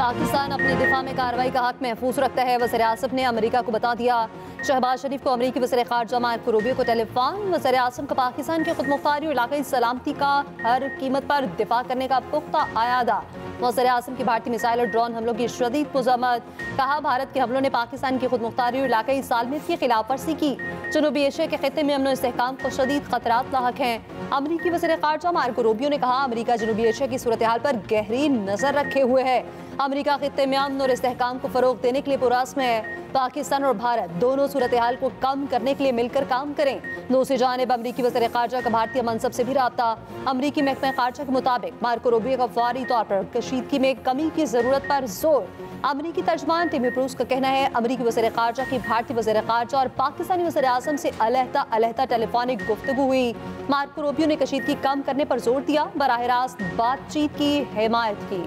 पाकिस्तान अपने दिफा में कार्रवाई का हक महफूज रखता है। वज़ीर आज़म ने अमेरिका को बता दिया। शहबाज शरीफ को अमेरिकी वज़ीर ख़ारजा मार्को रूबियो को टेलीफोन। वज़ीर आज़म का पाकिस्तान की खुदमुख्तारी और इलाक़ाई सलामती का हर कीमत पर दिफा करने का पुख्ता आयादा। वज़ीर आज़म की भारतीय मिसाइल और ड्रोन हमलों की शदीद मज़म्मत। कहा, भारत के हमलों ने पाकिस्तान की खुदमुख्तारी और इलाक़ाई सालमियत की खिलाफ वर्जी की। जनूबी एशिया के खित्ते में अमन और इस्तेहकाम को शदीद खतरात लाहक हैं। अमेरिकी वज़ीर ख़ारजा मार्को रूबियो ने कहा, अमेरिका जनूबी एशिया की सूरत हाल पर गहरी नज़र रखे हुए है। अमेरिका खित्ते में अमन और इस्तेहकाम को फ़रोग़ देने के लिए पुरअज़्म है। पाकिस्तान और भारत दोनों सूरत हाल को कम करने के लिए मिलकर काम करें। दूसरी जानिब अमेरिकी वज़ीर ख़ारजा का भारतीय मनसब से भी राब्ता। अमेरिकी महकमा ख़ारजा के मुताबिक मार्को रूबियो का फौरी तौर पर कशीदगी में कमी की ज़रूरत पर जोर। अमेरिकी तर्जमान टिमी ब्रूस का कहना है, अमेरिकी वज़ीर ख़ारजा की भारतीय वज़ीर ख़ारजा और पाकिस्तानी वज़ीर आज़म से अलहदा टेलीफोनिक गुफ्तगू हुई। मार्को रूबियो ने कशीदगी कम करने पर जोर दिया, बराह रास्त बातचीत की हिमायत की।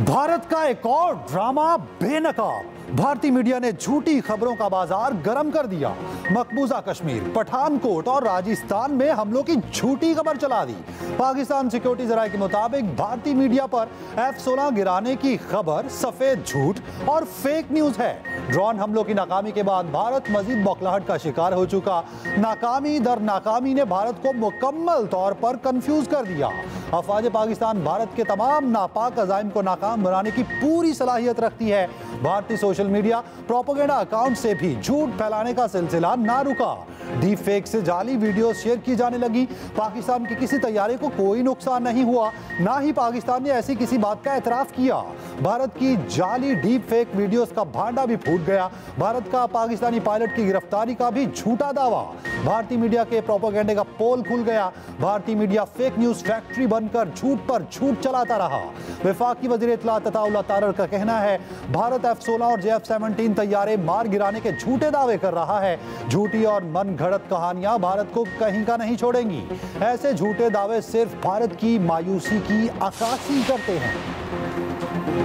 भारत का एक और ड्रामा बेनकाब। भारतीय मीडिया ने झूठी खबरों का बाजार गर्म कर दिया। मकबूजा कश्मीर, पठानकोट और राजस्थान में हमलों की झूठी खबर चला दी। पाकिस्तान सिक्योरिटी जराये के मुताबिक भारतीय मीडिया पर F-16 गिराने की खबर सफेद झूठ और फेक न्यूज है। ड्रोन हमलों की नाकामी के बाद भारत मजीद बौखलाहट का शिकार हो चुका। नाकामी दर नाकामी ने भारत को मुकम्मल तौर पर कंफ्यूज कर दिया। अफवाज पाकिस्तान भारत के तमाम नापाक अज़ाइम को नाकाम बनाने की पूरी सलाहियत रखती है। भारतीय सोशल मीडिया प्रोपेगेंडा अकाउंट से भी झूठ फैलाने का सिलसिला ना रुका। डीप फेक से जाली वीडियो शेयर की जाने लगी। पाकिस्तान के किसी तैयारे को कोई नुकसान नहीं हुआ, ना ही पाकिस्तान ने ऐसी किसी बात का एतराफ़ किया। भारत की जाली डीप फेक वीडियोस का भांडा भी फूट गया। भारत का पाकिस्तानी पायलट की गिरफ्तारी का भी झूठा दावा। भारतीय मीडिया के प्रोपेगेंडे का पोल खुल गया। भारतीय मीडिया फेक न्यूज फैक्ट्री बनकर झूठ पर झूठ चलाता रहा। वफाकी वज़ीर इत्तलात अताउल्लाह तारर का कहना है, भारत F-16 और JF-17 तैयारे मार गिराने के झूठे दावे कर रहा है। झूठी और मन घड़त कहानियां भारत को कहीं का नहीं छोड़ेंगी। ऐसे झूठे दावे सिर्फ भारत की मायूसी की अक्कासी करते हैं।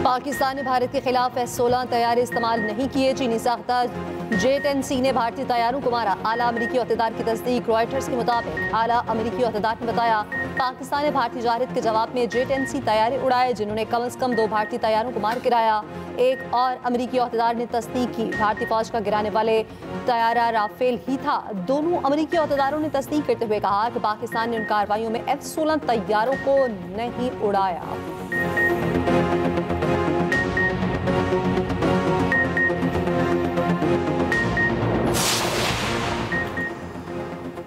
पाकिस्तान ने भारत के खिलाफ F-16 तैयारे इस्तेमाल नहीं किए। चीनी साख्ता J-10C ने भारतीय तैयारों को मारा। आला अमेरिकी अहदेदार की तस्दीक। रॉयटर्स के मुताबिक आला अमेरिकी अहदेदार ने बताया, पाकिस्तान ने भारतीय जारद के जवाब में J-10C तैयारे उड़ाए, जिन्होंने कम से कम 2 भारतीय तैयारों को मार गिराया। एक और अमेरिकी अहदेदार ने तस्दीक की, भारतीय फौज का गिराने वाले तैयारा राफेल ही था। दोनों अमेरिकी अहदेदारों ने तस्दीक करते हुए कहा कि पाकिस्तान ने उन कार्रवाइयों में F-16 तैयारों को नहीं उड़ाया।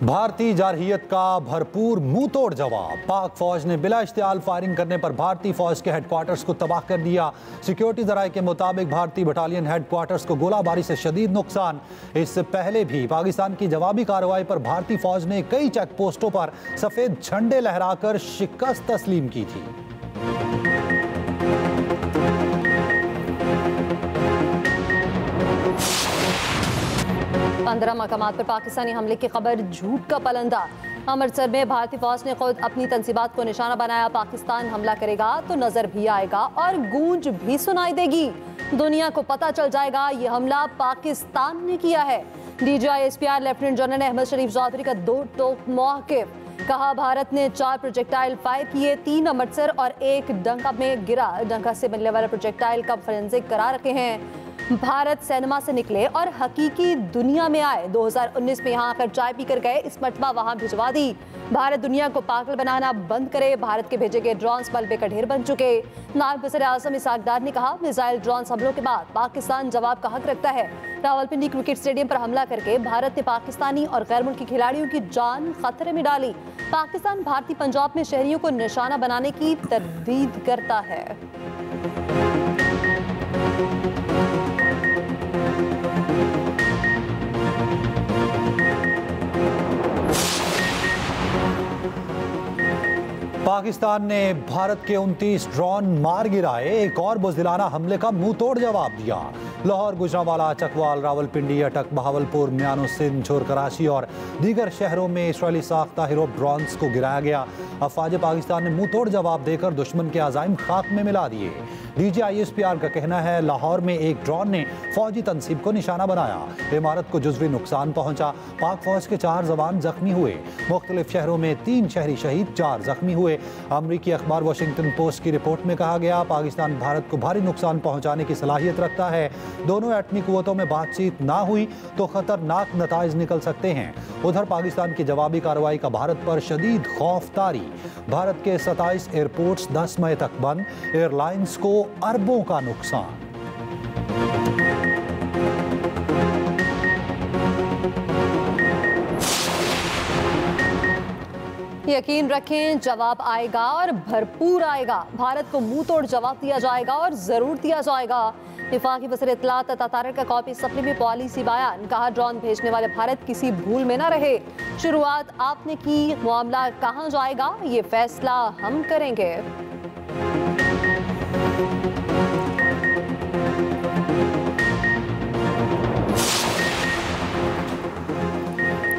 भारतीय जारहियत का भरपूर मुंह तोड़ जवाब। पाक फौज ने बिला इश्तियाल फायरिंग करने पर भारतीय फौज के हेडक्वार्टर्स को तबाह कर दिया। सिक्योरिटी जराये के मुताबिक भारतीय बटालियन हेडक्वार्टर्स को गोलाबारी से शदीद नुकसान। इससे पहले भी पाकिस्तान की जवाबी कार्रवाई पर भारतीय फौज ने कई चेक पोस्टों पर सफेद झंडे लहराकर शिकस्त तस्लीम की थी। 15 मकामात पर पाकिस्तानी हमले की खबर झूठ का पलंदा। अमृतसर में भारतीय फौज ने खुद अपनी तंसीबात को निशाना बनाया। पाकिस्तान हमला करेगा तो नजर भी आएगा और गूंज भी सुनाई देगी। दुनिया को पता चल जाएगा ये हमला पाकिस्तान ने किया है। DGI SPR lieutenant general Ahmed Sharif Chaudhry का 2 टोक मौक़िफ़। कहा, भारत ने 4 प्रोजेक्टाइल फायर किए, 3 अमृतसर और 1 डंका में गिरा। डंका से बनने वाला प्रोजेक्टाइल का फोरेंसिक करा रखे हैं। भारत सिनेमा से निकले और हकीकी दुनिया में आए। 2019 में यहाँ आकर चाय पीकर गए, इस मरतबा वहाँ भिजवा दी। भारत दुनिया को पागल बनाना बंद करे। भारत के भेजे गए ड्रोन्स मलबे का ढेर बन चुके। नायब वज़ीर आज़म इसाक डार ने कहा, मिसाइल ड्रोन हमलों के बाद पाकिस्तान जवाब का हक रखता है। रावलपिंडी क्रिकेट स्टेडियम पर हमला करके भारत ने पाकिस्तानी और गैर मुल्की खिलाड़ियों की जान खतरे में डाली। पाकिस्तान भारतीय पंजाब में शहरियों को निशाना बनाने की तरदीद करता है। पाकिस्तान ने भारत के 29 ड्रोन मार गिराए। एक और बुज़दिलाना हमले का मुंह तोड़ जवाब दिया। लाहौर, गुजरांवाला, चकवाल, रावलपिंडी, अटक, बहावलपुर, मियानो सिंध, झोर, कराची और दीगर शहरों में इसराइली साख्ता हीरो ड्रोन्स को गिराया गया। अफवाज पाकिस्तान ने मुंह तोड़ जवाब देकर दुश्मन के अज़ाइम खाक में मिला दिए। DGISPR का कहना है लाहौर में एक ड्रोन ने फौजी तंसीब को निशाना बनाया। इमारत को जुज़वी नुकसान पहुंचा। पाक फौज के 4 जवान जख्मी हुए। मुख्तलिफ शहरों में 3 शहरी शहीद, 4 जख्मी हुए। अमरीकी अखबार वाशिंगटन पोस्ट की रिपोर्ट में कहा गया पाकिस्तान भारत को भारी नुकसान पहुंचाने की सलाहियत रखता है। दोनों एटमी कुव्वतों में बातचीत ना हुई तो खतरनाक नताइज निकल सकते हैं। उधर पाकिस्तान की जवाबी कार्रवाई का भारत पर शदीद खौफ तारी। भारत के 27 एयरपोर्ट्स 10 मई तक बंद। एयरलाइंस को अरबों का नुकसान। यकीन रखें जवाब आएगा और भरपूर आएगा। भारत को मुंह तोड़ जवाब दिया जाएगा और जरूर दिया जाएगा। वफाकी वज़ीर इत्तलात अता तारिक का कॉपी सप्लीमेंट्री पॉलिसी बयान। कहा ड्रोन भेजने वाले भारत किसी भूल में ना रहे। शुरुआत आपने की, मामला कहां जाएगा ये फैसला हम करेंगे।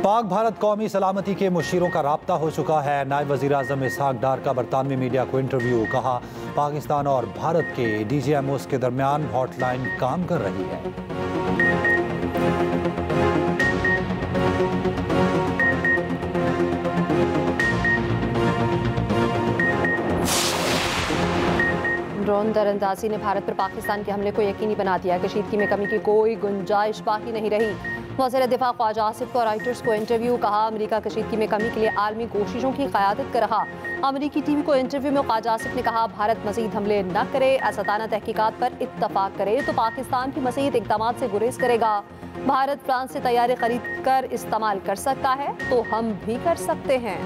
पाक भारत कौमी सलामती के मुशीरों का राब्ता हो चुका है। नायब वज़ीर आज़म इसहाक डार का बरतानवी मीडिया को इंटरव्यू। कहा पाकिस्तान और भारत के DGMOs के दरमियान हॉटलाइन काम कर रही है। ड्रोन दरअंदाजी ने भारत पर पाकिस्तान के हमले को यकीनी बना दिया। कशीदगी में कमी की कोई गुंजाइश बाकी नहीं रही। वज़ीर दिफा ख्वाजा आसिफ को रॉयटर्स को इंटरव्यू। कहा अमेरिका कशीदगी में कमी के लिए आलमी कोशिशों की क़यादत कर रहा। अमेरिकी TV को इंटरव्यू में ख्वाजा आसिफ ने कहा भारत मज़ीद हमले न करे, असताना तहकीकात पर इत्तफाक करे तो पाकिस्तान की मज़ीद इक़दामात से गुरेज करेगा। भारत फ्रांस से तैयारी खरीद कर इस्तेमाल कर सकता है तो हम भी कर सकते हैं।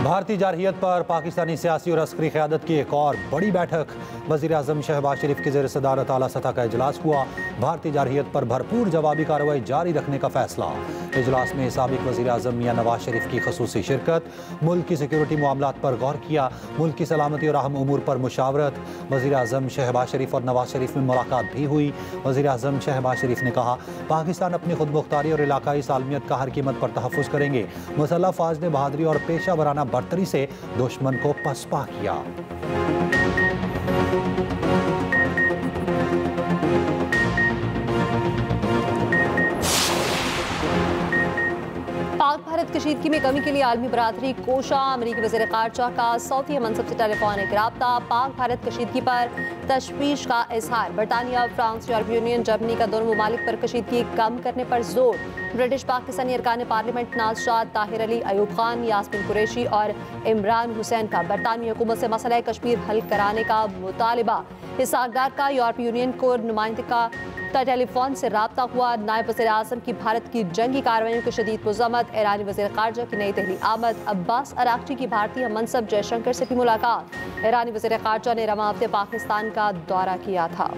भारतीय जारहियत पर पाकिस्तानी सियासी और अस्करी क़यादत की एक और बड़ी बैठक। वज़ीर आज़म शहबाज शरीफ की ज़ेर सदारत आला सतह का इजलास हुआ। भारतीय जारहियत पर भरपूर जवाबी कार्रवाई जारी रखने का फैसला। इजलास में साबिक वज़ीर आज़म मियां नवाज शरीफ की ख़ुसूसी शिरकत। मुल्क की सिक्योरिटी मामलात पर गौर किया। मुल्क की सलामती और अहम उमूर पर मुशावरत। वज़ीर आज़म शहबाज शरीफ और नवाज शरीफ में मुलाकात भी हुई। वज़ीर आज़म शहबाज शरीफ ने कहा पाकिस्तान अपनी खुद मुख्तारी और इलाकाई सालमियत का हर कीमत पर तहफ़्फ़ुज़ करेंगे। मुसल्लह फ़ौज ने बहादुरी और पेशा वराना बर्तरी से दुश्मन को पसपा किया। पाक भारत कशीदगी में कमी के लिए आलमी बरादरी कोशा। अमरीकी वज़ीर ख़ारजा का सऊदी मनसब से टेलीफोनिक राब्ता। पाक भारत कशीदगी पर तशवीश का इजहार। बरतानिया, फ्रांस, यूरोपीय यूनियन, जर्मनी का दोनों ममालिक पर कशीदगी कम करने पर जोर। ब्रिटिश पाकिस्तानी अरकान पार्लियामेंट नाज़ ताहिर अली, अयूब खान, यास्मीन कुरैशी और इमरान हुसैन का बरतानवी हुकूमत से मसला कश्मीर हल कराने का मुतालिबा। इसहाक डार का यूरोपीय यूनियन को नुमाइंदे का टेलीफोन से राब्ता हुआ। नायब वज़ीर आज़म की भारत की जंगी कार्रवाइयों की शदीद मज़म्मत। ईरानी वज़ीर ख़ारजा की नई दिल्ली आमद। अब्बास अराग़ची की भारतीय मनसब जयशंकर से भी मुलाकात। ईरानी वज़ीर ख़ारजा ने रवां हफ्ते पाकिस्तान का दौरा किया था।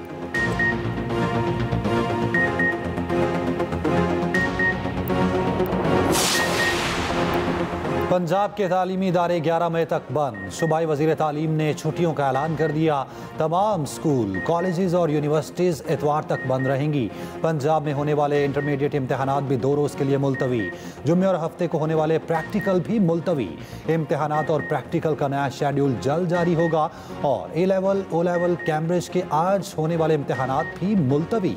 पंजाब के तालीमी इदारे 11 मई तक बंद। सूबाई वज़ीर तालीम ने छुट्टियों का ऐलान कर दिया। तमाम स्कूल, कॉलेजेस और यूनिवर्सिटीज़ इतवार तक बंद रहेंगी। पंजाब में होने वाले इंटरमीडिएट इम्तहानात भी 2 रोज़ के लिए मुलतवी। जुम्मे और हफ्ते को होने वाले प्रैक्टिकल भी मुलतवी। इम्तहानात और प्रैक्टिकल का नया शेड्यूल जल्द जारी होगा और A level, O level, Cambridge के आज होने वाले इम्तहानात भी मुलतवी।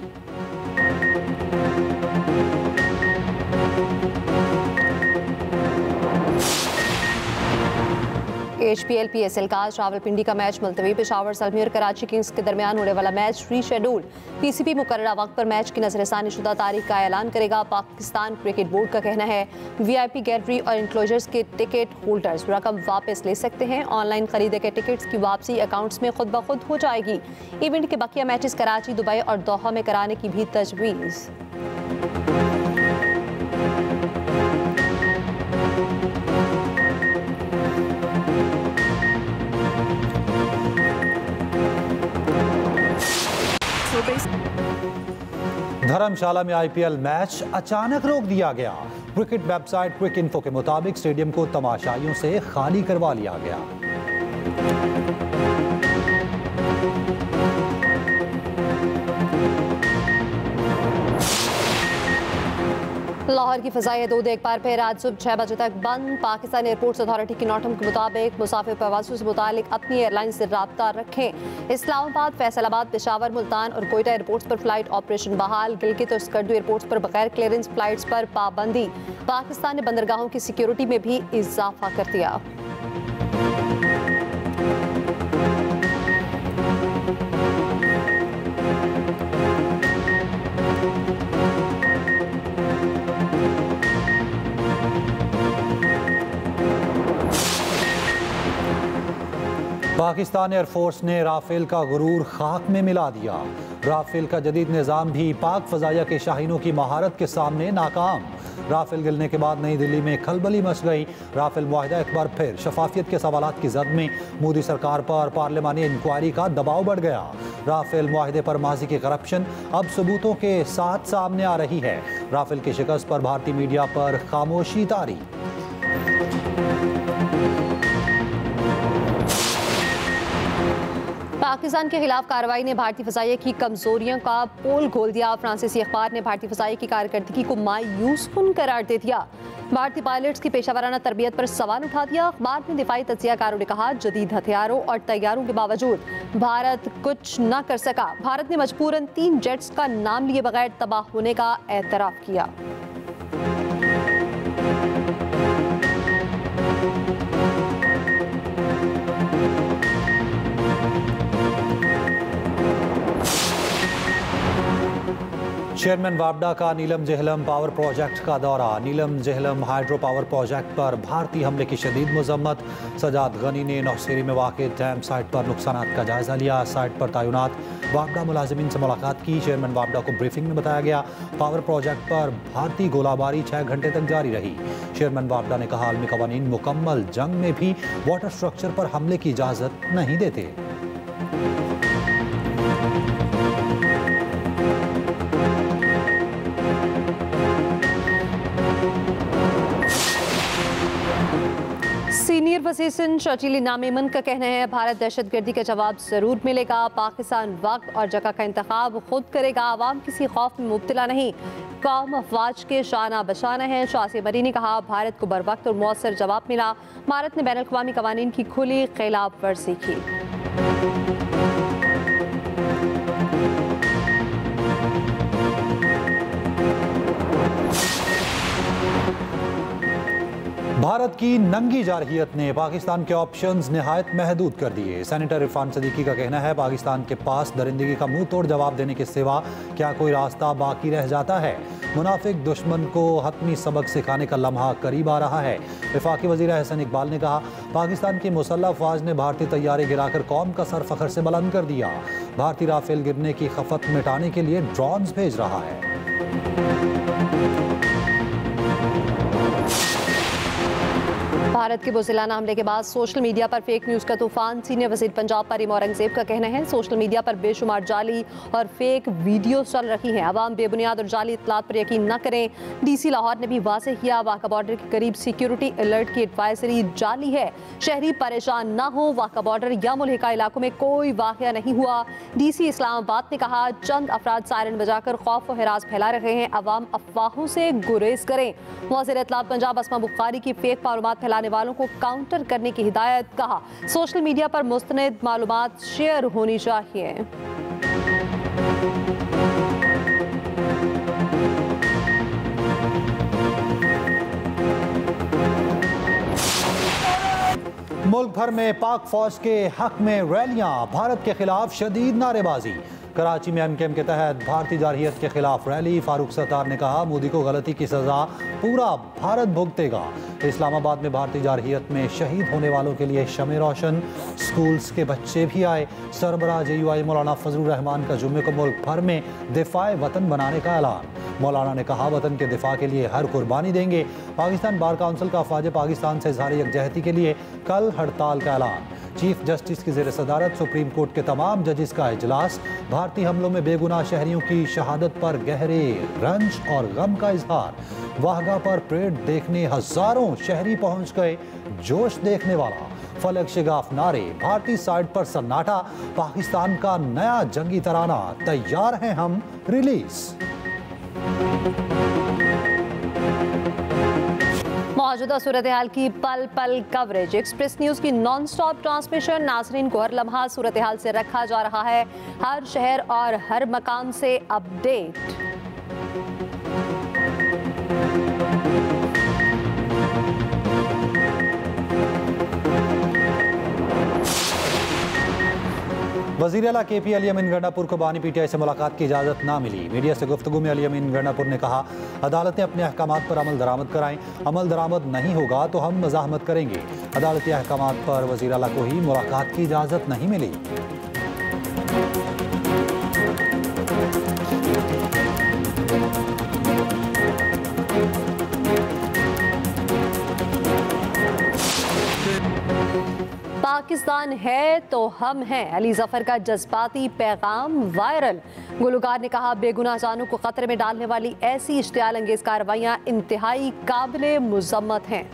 HPL PSL का आज रावलपिंडी का मैच मुलतवी। पेशावर ज़ल्मी और कराची किंग्स के दरमियान होने वाला मैच रीशेड्यूल। PCB मुकर्ररा वक्त पर मैच की नजरसानी शुदा तारीख का ऐलान करेगा। पाकिस्तान क्रिकेट बोर्ड का कहना है VIP गैलरी और इंक्लोजर्स के टिकट होल्डर्स रकम वापस ले सकते हैं। ऑनलाइन खरीदे गए टिकट्स की वापसी अकाउंट्स में खुद ब खुद हो जाएगी। इवेंट के बकिया मैचेस कराची, दुबई और दोहा में कराने की भी तजवीज़। धर्मशाला में IPL मैच अचानक रोक दिया गया। क्रिकेट वेबसाइट क्विक इन्फो के मुताबिक स्टेडियम को तमाशाइयों से खाली करवा लिया गया। बार की फ़ज़ाई हदूद एक बार फिर आज सुबह 6 बजे तक बंद। पाकिस्तानी एयरपोर्ट्स अथॉरिटी की नोटम के मुताबिक मुसाफिर प्रवासियों से मुतालिक अपनी एयरलाइन से रब्ता रखें। इस्लामाबाद, फैसलाबाद, पेशावर, मुल्तान और कोयटा एयरपोर्ट्स पर फ्लाइट ऑपरेशन बहाल। गिलगित और स्कर्दू एयरपोर्ट्स पर बगैर क्लियरेंस फ्लाइट्स पर पाबंदी। पाकिस्तान ने बंदरगाहों की सिक्योरिटी में भी इजाफा कर दिया। पाकिस्तान एयरफोर्स ने राफेल का गुरूर खाक में मिला दिया। राफेल का जदीद निज़ाम भी पाक फ़ज़ाइया के शाहीनों की महारत के सामने नाकाम। राफेल गिरने के बाद नई दिल्ली में खलबली मच गई। राफेल मुआहिदा एक बार फिर शफाफियत के सवालात की जद में मोदी सरकार पर पार्लिमानी इंक्वायरी का दबाव बढ़ गया। राफेल मुआहिदे पर माजी की करप्शन अब सबूतों के साथ सामने आ रही है। राफेल की शिकस्त पर भारतीय मीडिया पर खामोशी तारी। पाकिस्तान के खिलाफ कार्रवाई ने भारतीय फ़ज़ाइया की कमजोरियों का पोल खोल दिया। फ्रांसीसी अखबार ने भारतीय फ़ज़ाइया की कारकर्दगी को मायूसकुन करार दे दिया। भारतीय पायलट्स की पेशावराना तरबियत पर सवाल उठा दिया। अखबार में दिफाई तज्ज़ियाकारों ने कहा, जदीद हथियारों और तैयारों के बावजूद भारत कुछ न कर सका। भारत ने मजबूरन 3 जेट्स का नाम लिए बगैर तबाह होने का एतराफ़ किया। चेयरमैन वापडा का नीलम जेहलम पावर प्रोजेक्ट का दौरा। नीलम जेहलम हाइड्रो पावर प्रोजेक्ट पर भारतीय हमले की शदीद मजम्मत। सजाद गनी ने नौशेरी में वाक़ डैम साइट पर नुकसानात का जायजा लिया। साइट पर तैनात वापडा मुलाजिमीन से मुलाकात की। चेयरमैन वापडा को ब्रीफिंग में बताया गया, पावर प्रोजेक्ट पर भारतीय गोलाबारी 6 घंटे तक जारी रही। चेयरमैन वापडा ने कहा, आलमी कवानीन मुकम्मल जंग में भी वाटर स्ट्रक्चर पर हमले की इजाज़त नहीं देते। सीनियर वसीसन शर्जील नामेमन का कहना है, भारत दहशतगर्दी का जवाब जरूर मिलेगा। पाकिस्तान वक्त और जगह का इंतखाब खुद करेगा। आवाम किसी खौफ में मुब्तला नहीं, कौम अफवाज के शाना बशाना है। शासी मरी ने कहा, भारत को बर वक्त और मौसर जवाब मिला। भारत ने बैनुल अक़वामी कवानीन की खुली खिलाफ वर्जी की। भारत की नंगी जारहियत ने पाकिस्तान के ऑप्शंस निहायत महदूद कर दिए। सेनेटर इरफान सदीकी का कहना है, पाकिस्तान के पास दरिंदगी का मुंह तोड़ जवाब देने के सिवा क्या कोई रास्ता बाकी रह जाता है। मुनाफिक दुश्मन को हतमी सबक सिखाने का लम्हा करीब आ रहा है। वफाकी वज़ीर एहसन इकबाल ने कहा, पाकिस्तान की मुसल्लह अफवाज ने भारतीय तैयारे गिराकर कौम का सर फखर से बुलंद कर दिया। भारतीय राफेल गिरने की खफत मिटाने के लिए ड्रोन्स भेज रहा है। भारत के बुज़िलाना हमले के बाद सोशल मीडिया पर फेक न्यूज़ का तूफान। सीनियर वज़ीर पंजाब परिम औरंगज़ेब का कहना है, सोशल मीडिया पर बेशुमार जाली और फेक वीडियो चल रही हैं। अवाम बेबुनियाद और जाली इत्तलात पर यकीन न करें। डीसी लाहौर ने भी वाज़ेह किया, वाक़ा बॉर्डर के करीब सिक्योरिटी अलर्ट की एडवाइजरी जाली है। शहरी परेशान न हो, वाक़ा बॉर्डर या मुल्हिका इलाकों में कोई वाक़या नहीं हुआ। डीसी इस्लामाबाद ने कहा, चंद अफराद सायरन बजाकर खौफ व हिरास फैला रहे हैं, अवाम अफवाहों से गुरेज करें। वज़ीर इत्तलात पंजाब अस्मा बुखारी की फेक मालूमात फैलाने वालों को काउंटर करने की हिदायत। कहा, सोशल मीडिया पर मुस्तनद मालूमात शेयर होनी चाहिए। मुल्क भर में पाक फौज के हक में रैलियां, भारत के खिलाफ शदीद नारेबाजी। कराची में एमकेएम के तहत भारतीय जारहियत के खिलाफ रैली। फारूक सत्तार ने कहा, मोदी को गलती की सजा पूरा भारत भुगतेगा। इस्लामाबाद में भारतीय जारहियत में शहीद होने वालों के लिए शमे रोशन। स्कूल्स के बच्चे भी आए। सरबराह JUI मौलाना फजलुर रहमान का जुम्मे को मुल्क भर में दिफाए वतन बनाने का ऐलान। मौलाना ने कहा, वतन के दिफा के लिए हर कुर्बानी देंगे। पाकिस्तान बार काउंसिल का अफवाज पाकिस्तान से इज़हार यकजहती के लिए कल हड़ताल का ऐलान। चीफ जस्टिस की ज़ेर सदारत सुप्रीम कोर्ट के तमाम जजेस का इजलास। भारतीय हमलों में बेगुनाह शहरियों की शहादत पर गहरे रंज और गम का इजहार। वाहगा पर परेड देखने हजारों शहरी पहुंच गए। जोश देखने वाला, फलक शिगाफ नारे, भारतीय साइड पर सन्नाटा। पाकिस्तान का नया जंगी तराना, तैयार हैं हम रिलीज। मौजूदा सूरत हाल की पल पल कवरेज। एक्सप्रेस न्यूज की नॉन स्टॉप ट्रांसमिशन। नाजरीन को हर लम्हा सूरत हाल से रखा जा रहा है, हर शहर और हर मकाम से अपडेट। वज़ीर आला KP अली अमीन गंडापुर को बानी PTI से मुलाकात की इजाज़त ना मिली। मीडिया से गुफ्तगू में अली अमीन गंडापुर ने कहा, अदालतें अपने अहकामात पर अमल दरामद कराएं, अमल दरामद नहीं होगा तो हम मज़ाहमत करेंगे। अदालती अहकामात पर वज़ीर आला को ही मुलाकात की इजाज़त नहीं मिली। पाकिस्तान है तो हम हैं, अली जफर का जज्बाती पैगाम वायरल। गुलकार ने कहा, बेगुनाह जानों को खतरे में डालने वाली ऐसी इश्तियाल अंगेज कार्रवाइयां इंतहाई काबिले मुज़म्मत हैं।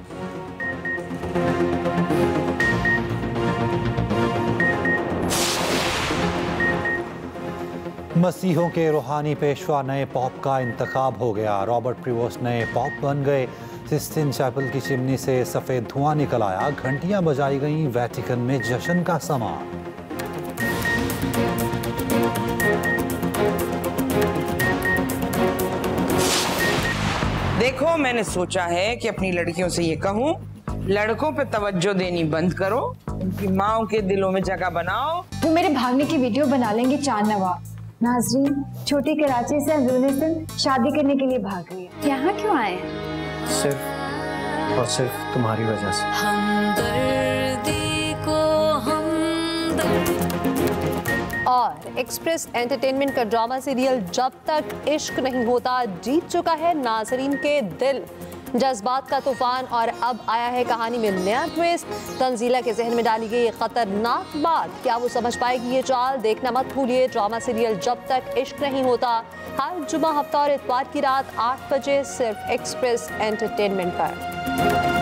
मसीहों के रूहानी पेशवा नए पॉप का इंतखाब हो गया। रॉबर्ट प्रीवोस्ट नए पॉप बन गए। सिस्टीन चैपल की चिमनी से सफेद धुआं निकल आया। घंटियां बजाई गईं। वेटिकन में जश्न का समा। देखो, मैंने सोचा है कि अपनी लड़कियों से ये कहूं, लड़कों पे तवज्जो देनी बंद करो, उनकी माओं के दिलों में जगह बनाओ। वो मेरे भागने की वीडियो बना लेंगे चांद नवाब। नाजरीन, छोटी कराची से अंदरूनी सिंध शादी करने के लिए भाग रही है। यहाँ क्यों आए हैं? सिर्फ और सिर्फ तुम्हारी वजह से। हमदर्दी को और एक्सप्रेस एंटरटेनमेंट का ड्रामा सीरियल जब तक इश्क नहीं होता जीत चुका है नाजरीन के दिल। जज्बात का तूफान और अब आया है कहानी में नया ट्विस्ट। तंजीला के जहन में डाली गई खतरनाक बात, क्या वो समझ पाएगी ये चाल? देखना मत भूलिए ड्रामा सीरियल जब तक इश्क नहीं होता, हर जुमा, हफ्ता और इतवार की रात 8 बजे सिर्फ एक्सप्रेस एंटरटेनमेंट पर।